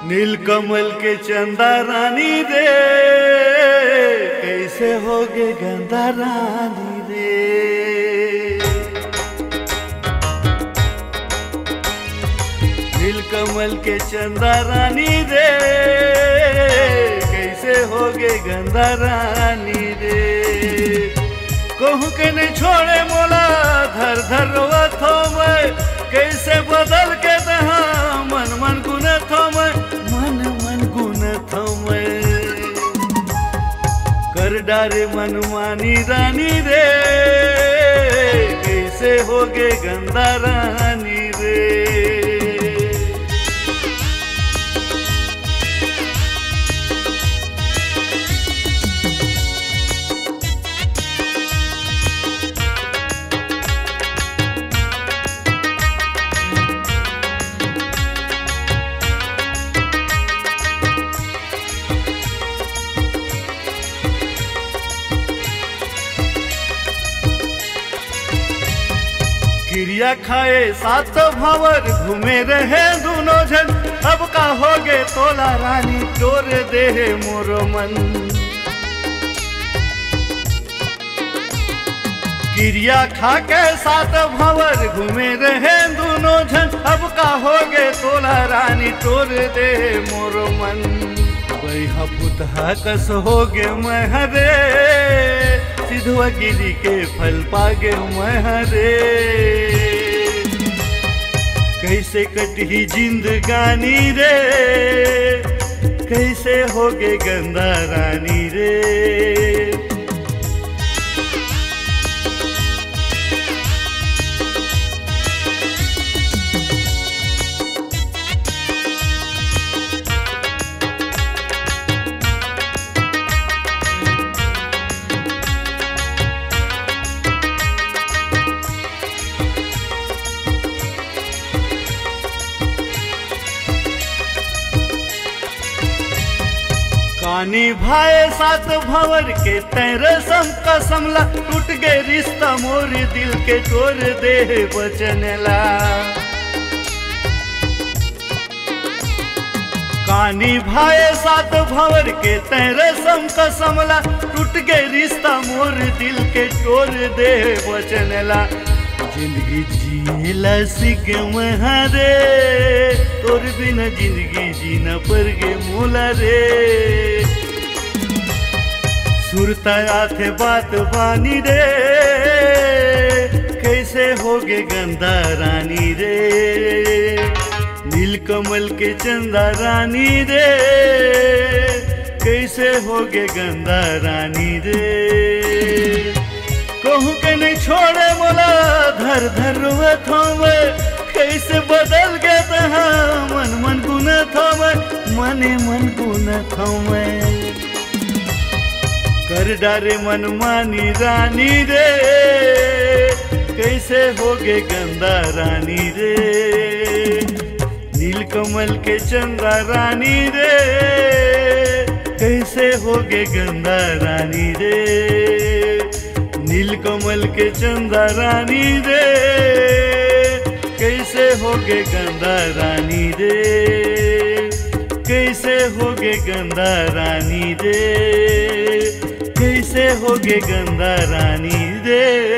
नीलकमल के चंदा रानी रे, कैसे होगे गंदा रानी रे। नीलकमल के चंदा रानी रे, कैसे होगे गंदा रानी रे। कहूँ के नहीं छोड़े मोला धर धर रोवत हो मैं, कैसे बदल के दहा मन मन गुनत हो मैं, मन मन गुनत हो मैं। कर डारे मनमानी रानी रे, कैसे होगे गंदा रानी रे। क्रिया खाए सात भंवर घूमे रहे दोनों जन, अब का होगे तोला रानी तोर दे मोरो मन। क्रिया खा के सात भंवर घूमे रहे दोनों जन, अब का होगे तोला रानी तोर दे मोरो मन। बैहा पुतहा कस होगे महरे, सिधुआ गिरी के फल पागे महरे। कैसे कटही जिंदगानी रे, कैसे होगे गंदा रानी रे। कानी भाए सात भंवर के रसम कसमला, टूट गए रिश्ता मोर दिल के तोर दे बचनला। कानी भाए सात भंवर के रसम कसमला, टूट गए रिश्ता मोर दिल के तोर दे बचनला। जिंदगी जीला सीख महरे, तोर बिना जिंदगी जीना पर गे मोला रे। सुरता थे बात बानी रे, कैसे होगे गंदा रानी रे। नीलकमल के चंदा रानी रे, कैसे होगे गंदा रानी रे। कहूँ के नहीं छोड़े मोला धर धर रोवत हो मैं, कैसे बदल गया तहा मन मन गुनत हो मैं, मने मन गुनत हो मैं। कर डारे मनमानी रानी रे, कैसे होगे गंदा रानी रे। नीलकमल के चंदा रानी रे, कैसे होगे गंदा रानी रे। नीलकमल के चंदा रानी रे, कैसे होगे गंदा रानी रे। कैसे होगे गंदा रानी रे, कैसे होगे गंदा रानी रे।